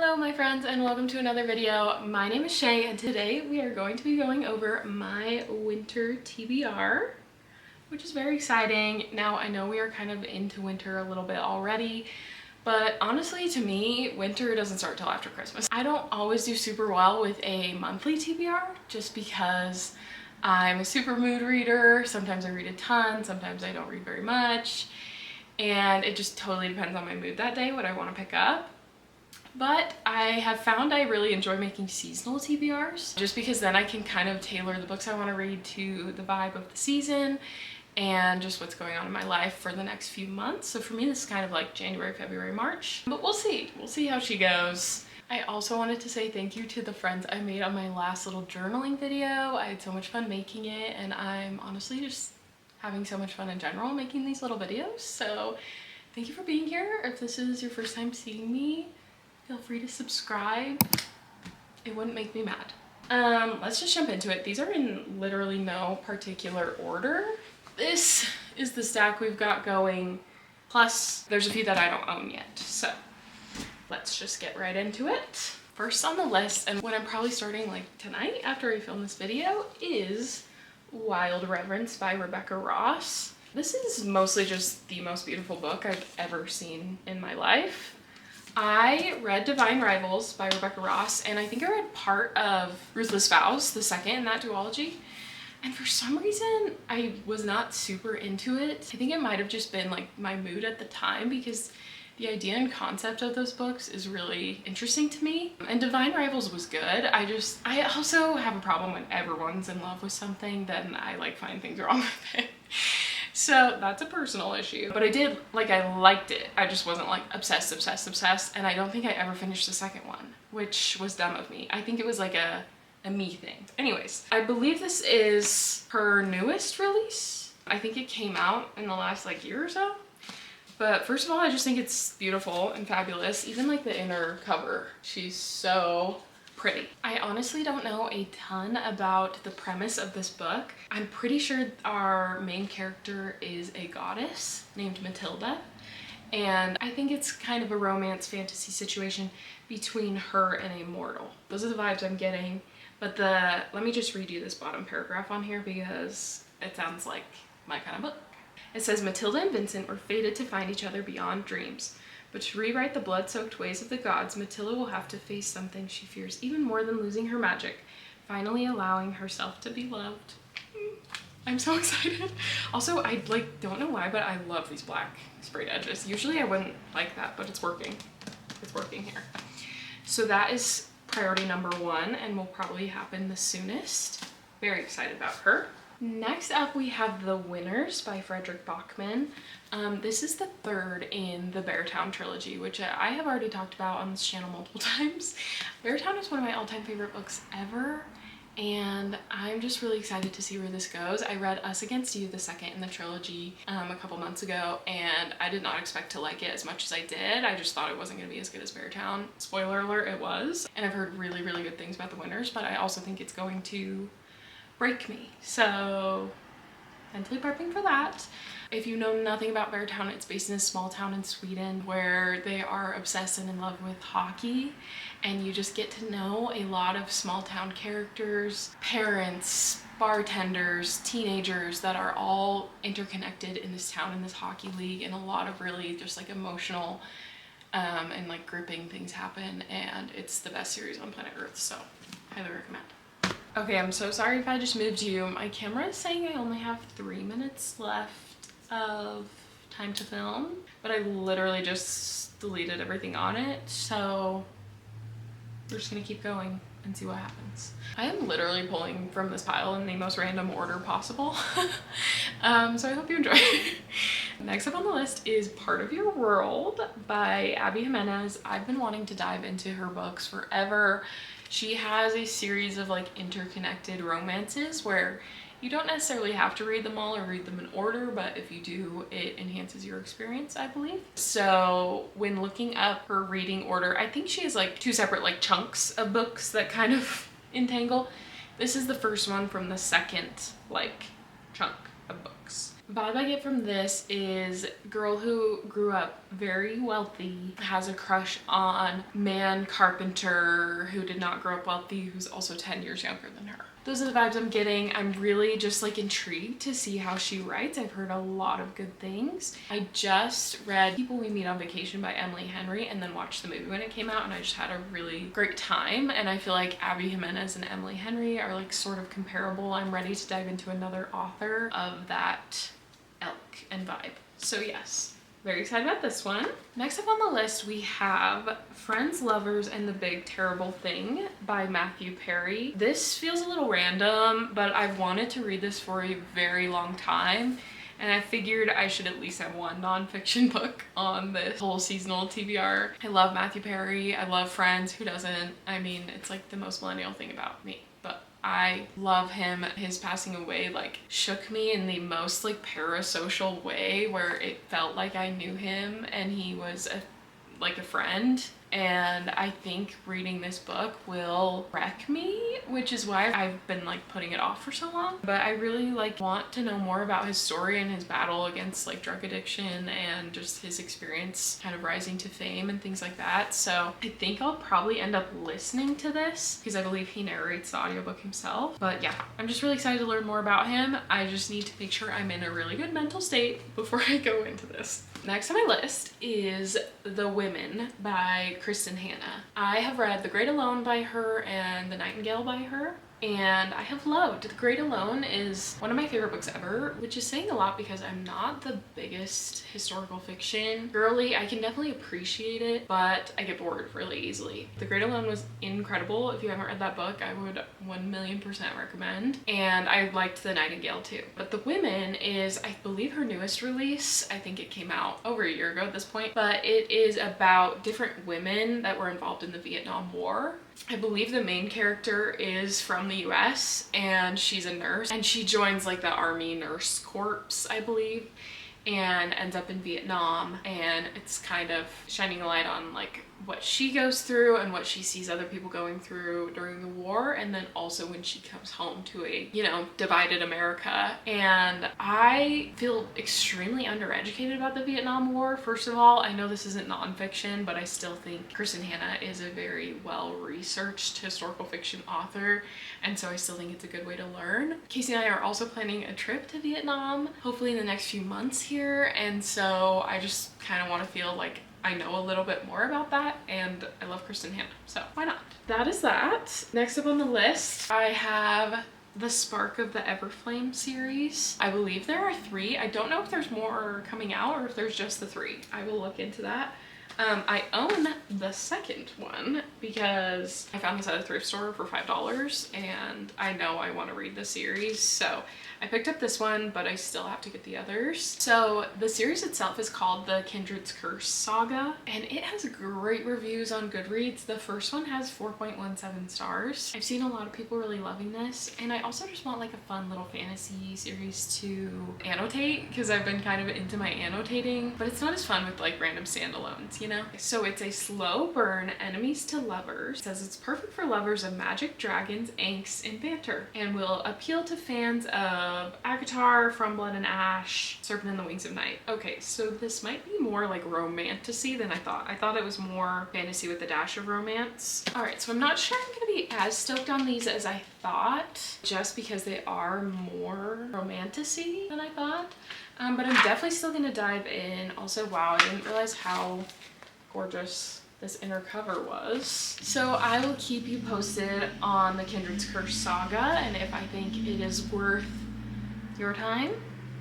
Hello my friends and welcome to another video. My name is Shay and today we are going to be going over my winter TBR, which is very exciting. Now I know we are kind of into winter a little bit already, but honestly to me, winter doesn't start till after Christmas. I don't always do super well with a monthly TBR just because I'm a super mood reader. Sometimes I read a ton, sometimes I don't read very much, and it just totally depends on my mood that day, what I want to pick up. But I have found I really enjoy making seasonal TBRs just because then I can kind of tailor the books I want to read to the vibe of the season and just what's going on in my life for the next few months. So for me, this is kind of like January, February, March, but we'll see. We'll see how she goes. I also wanted to say thank you to the friends I made on my last little journaling video. I had so much fun making it, and I'm honestly just having so much fun in general making these little videos. So thank you for being here. If this is your first time seeing me, feel free to subscribe. It wouldn't make me mad. Let's just jump into it. These are in literally no particular order. This is the stack we've got going, plus there's a few that I don't own yet. So let's just get right into it. First on the list, and what I'm probably starting like tonight after I film this video, is Wild Reverence by Rebecca Ross. This is mostly just the most beautiful book I've ever seen in my life. I read Divine Rivals by Rebecca Ross, and I think I read part of Ruthless Vows, the second in that duology, and for some reason I was not super into it. I think it might have just been like my mood at the time, because the idea and concept of those books is really interesting to me, and Divine Rivals was good. I also have a problem when everyone's in love with something, then I like find things wrong with it. So that's a personal issue, but I liked it. I just wasn't like obsessed, and I don't think I ever finished the second one, which was dumb of me. I think it was like a me thing. Anyways, I believe this is her newest release. I think it came out in the last like year or so. But first of all, I just think it's beautiful and fabulous. Even like the inner cover, she's so pretty. I honestly don't know a ton about the premise of this book. I'm pretty sure our main character is a goddess named Matilda, and I think it's kind of a romance fantasy situation between her and a mortal. Those are the vibes I'm getting, but let me just read you this bottom paragraph on here because it sounds like my kind of book. It says, Matilda and Vincent were fated to find each other beyond dreams. But to rewrite the blood-soaked ways of the gods, Matilda will have to face something she fears even more than losing her magic, finally allowing herself to be loved. I'm so excited. Also, I don't know why, but I love these black sprayed edges. Usually I wouldn't like that, but it's working. It's working here. So that is priority number one and will probably happen the soonest. Very excited about her. Next up, we have The Winners by Fredrik Backman. This is the third in the Beartown trilogy, which I have already talked about on this channel multiple times. Beartown is one of my all-time favorite books ever, and I'm just really excited to see where this goes. I read Us Against You, the second in the trilogy, a couple months ago, and I did not expect to like it as much as I did. I just thought it wasn't going to be as good as Beartown. Spoiler alert, it was. And I've heard really, really good things about The Winners, but I also think it's going to break me. So mentally prepping for that. If you know nothing about Beartown, it's based in a small town in Sweden where they are obsessed and in love with hockey, and you just get to know a lot of small town characters, parents, bartenders, teenagers that are all interconnected in this town, in this hockey league, and a lot of really just like emotional and like gripping things happen, and it's the best series on planet Earth, so highly recommend. Okay, I'm so sorry if I just moved you. My camera is saying I only have 3 minutes left of time to film, but I literally just deleted everything on it, so we're just gonna keep going and see what happens. I am literally pulling from this pile in the most random order possible. So I hope you enjoy. Next up on the list is Part of Your World by Abby Jimenez. I've been wanting to dive into her books forever. She has a series of like interconnected romances where you don't necessarily have to read them all or read them in order, but if you do, it enhances your experience, I believe. So when looking up her reading order, I think she has like 2 separate like chunks of books that kind of entangle. This is the first one from the second like chunk of books. vibe I get from this is girl who grew up very wealthy, has a crush on man carpenter who did not grow up wealthy, who's also 10 years younger than her. Those are the vibes I'm getting. I'm really just like intrigued to see how she writes. I've heard a lot of good things. I just read People We Meet on Vacation by Emily Henry and then watched the movie when it came out, and I just had a really great time. And I feel like Abby Jimenez and Emily Henry are like sort of comparable. I'm ready to dive into another author of that ilk and vibe. So yes, very excited about this one. Next up on the list, we have Friends, Lovers, and the Big Terrible Thing by Matthew Perry. This feels a little random, but I've wanted to read this for a very long time, and I figured I should at least have one nonfiction book on this whole seasonal TBR. I love Matthew Perry. I love Friends. Who doesn't? I mean, it's like the most millennial thing about me, but I love him. His passing away like shook me in the most like parasocial way, where it felt like I knew him and he was like a friend. And I think reading this book will wreck me, which is why I've been like putting it off for so long. But I really like want to know more about his story and his battle against like drug addiction and just his experience kind of rising to fame and things like that. So I think I'll probably end up listening to this because I believe he narrates the audiobook himself. But yeah, I'm just really excited to learn more about him. I just need to make sure I'm in a really good mental state before I go into this. Next on my list is The Women by Kristen Hanna. I have read The Great Alone by her and The Nightingale by her, and I have loved. The Great Alone is one of my favorite books ever, which is saying a lot because I'm not the biggest historical fiction girly. I can definitely appreciate it, but I get bored really easily. The Great Alone was incredible. If you haven't read that book, I would 1,000,000% recommend. And I liked The Nightingale too. But The Women is, I believe, her newest release. I think it came out over a year ago at this point, but it is about different women that were involved in the Vietnam War. I believe the main character is from the US and she's a nurse, and she joins like the Army Nurse Corps, I believe, and ends up in Vietnam, and it's kind of shining a light on like what she goes through and what she sees other people going through during the war, and then also when she comes home to a, you know, divided America. And I feel extremely undereducated about the Vietnam War. First of all, I know this isn't nonfiction, but I still think Kristen Hanna is a very well-researched historical fiction author, and so I still think it's a good way to learn. Casey and I are also planning a trip to Vietnam, hopefully in the next few months here, and so I just kind of want to feel like I know a little bit more about that, and I love Kristen Hanna, so why not? That is that. Next up on the list, I have The Spark of the Everflame series. I believe there are 3. I don't know if there's more coming out or if there's just the 3. I will look into that. I own the second one because I found this at a thrift store for $5 and I know I want to read the series, so I picked up this one, but I still have to get the others. So the series itself is called the Kindred's Curse Saga, and it has great reviews on Goodreads. The first one has 4.17 stars. I've seen a lot of people really loving this, and I also just want like a fun little fantasy series to annotate because I've been kind of into my annotating, but it's not as fun with like random standalones, you know? So it's a slow burn enemies to lovers. It says it's perfect for lovers of magic, dragons, angst, and banter, and will appeal to fans of ACOTAR, From Blood and Ash, Serpent and the Wings of Night. Okay, so this might be more like romantasy than I thought. I thought it was more fantasy with a dash of romance. All right, so I'm not sure I'm gonna be as stoked on these as I thought, just because they are more romantasy than I thought. But I'm definitely still gonna dive in. Also, wow, I didn't realize how gorgeous this inner cover was. So I will keep you posted on the Kindred's Curse Saga and if I think it is worth your time,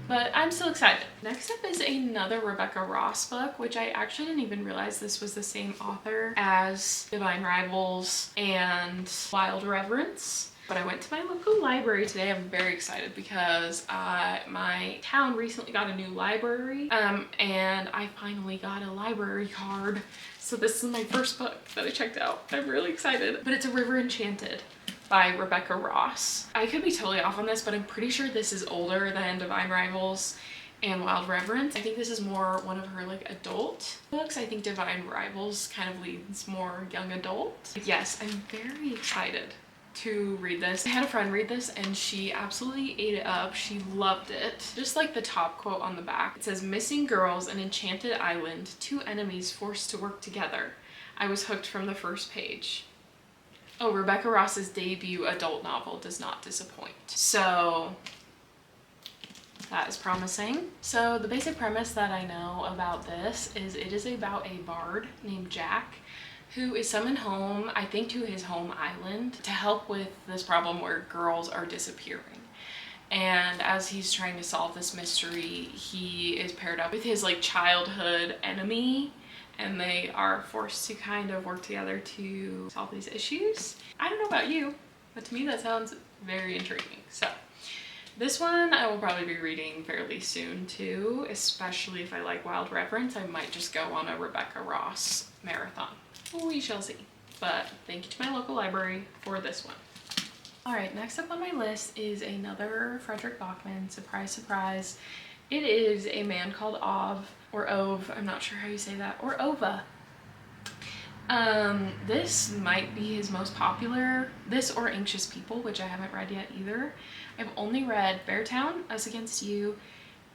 but I'm still excited. Next up is another Rebecca Ross book, which I actually didn't even realize this was the same author as Divine Rivals and Wild Reverence. But I went to my local library today. I'm very excited because my town recently got a new library and I finally got a library card. So this is my first book that I checked out. I'm really excited. But it's A River Enchanted by Rebecca Ross. I could be totally off on this, but I'm pretty sure this is older than Divine Rivals and Wild Reverence. I think this is more one of her like adult books. I think Divine Rivals kind of leans more young adult. But yes, I'm very excited to read this. I had a friend read this and she absolutely ate it up. She loved it. Just like the top quote on the back. It says, "Missing girls, an enchanted island, two enemies forced to work together. I was hooked from the first page." Oh, Rebecca Ross's debut adult novel does not disappoint. So that is promising. So the basic premise that I know about this is it is about a bard named Jack who is summoned home, I think to his home island, to help with this problem where girls are disappearing. And as he's trying to solve this mystery, he is paired up with his like childhood enemy, and they are forced to kind of work together to solve these issues. I don't know about you, but to me that sounds very intriguing. So this one I will probably be reading fairly soon too, especially if I like Wild Reverence. I might just go on a Rebecca Ross marathon. We shall see. But thank you to my local library for this one. All right, next up on my list is another Fredrik Backman. Surprise, surprise. It is A Man Called Ove, or Ove, I'm not sure how you say that, or Ova. This might be his most popular, this or Anxious People, which I haven't read yet either. I've only read Beartown, Us Against You,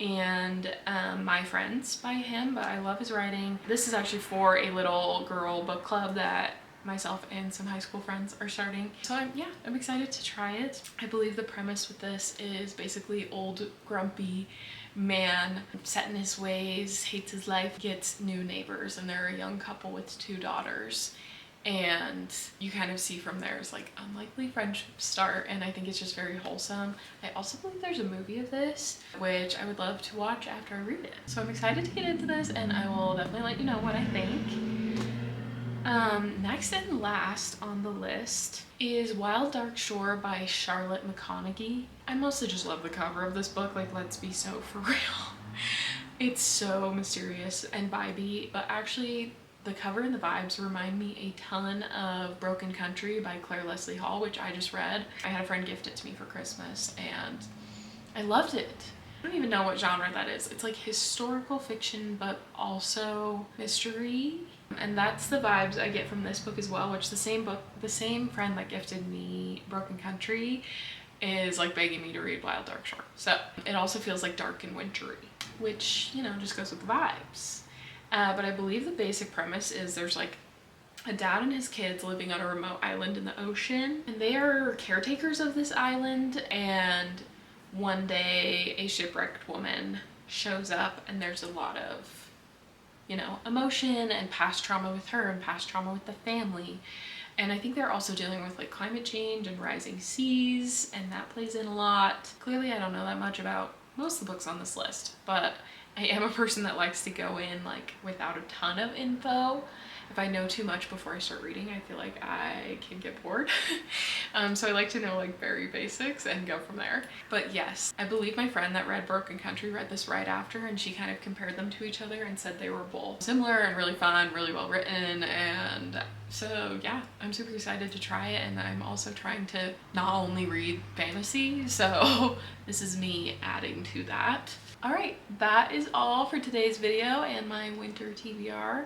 and My Friends by him, but I love his writing. This is actually for a little girl book club that myself and some high school friends are starting. So I'm excited to try it. I believe the premise with this is basically old grumpy man set in his ways, hates his life, gets new neighbors, and they're a young couple with two daughters. And you kind of see from there's like unlikely friendships start, and I think it's just very wholesome. I also believe there's a movie of this, which I would love to watch after I read it. So I'm excited to get into this, and I will definitely let you know what I think. Next and last on the list is Wild Dark Shore by Charlotte McConaughey. I mostly just love the cover of this book, like let's be so for real. It's so mysterious and vibey, but actually the cover and the vibes remind me a ton of Broken Country by Claire Leslie Hall, which I just read. I had a friend gift it to me for Christmas and I loved it. I don't even know what genre that is. It's like historical fiction, but also mystery. And that's the vibes I get from this book as well, which the same friend that gifted me Broken Country is like begging me to read Wild Dark Shore. So it also feels like dark and wintry, which, you know, just goes with the vibes. But I believe the basic premise is there's like a dad and his kids living on a remote island in the ocean, and they are caretakers of this island, and one day a shipwrecked woman shows up and there's a lot of, you know, emotion and past trauma with her and past trauma with the family. And I think they're also dealing with like climate change and rising seas, and that plays in a lot. Clearly I don't know that much about most of the books on this list, but I am a person that likes to go in like without a ton of info. If I know too much before I start reading, I feel like I can get bored. So I like to know like very basics and go from there. But yes, I believe my friend that read Broken Country read this right after, and she kind of compared them to each other and said they were both similar and really fun, really well written. And so yeah, I'm super excited to try it, and I'm also trying to not only read fantasy, so this is me adding to that. All right, that is all for today's video and my winter TBR.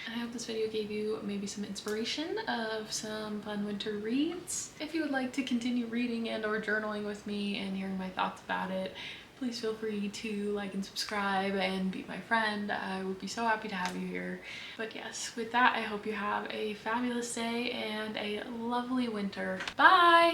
I hope this video gave you maybe some inspiration of some fun winter reads. If you would like to continue reading and or journaling with me and hearing my thoughts about it, please feel free to like and subscribe and be my friend. I would be so happy to have you here. But yes, with that, I hope you have a fabulous day and a lovely winter. Bye!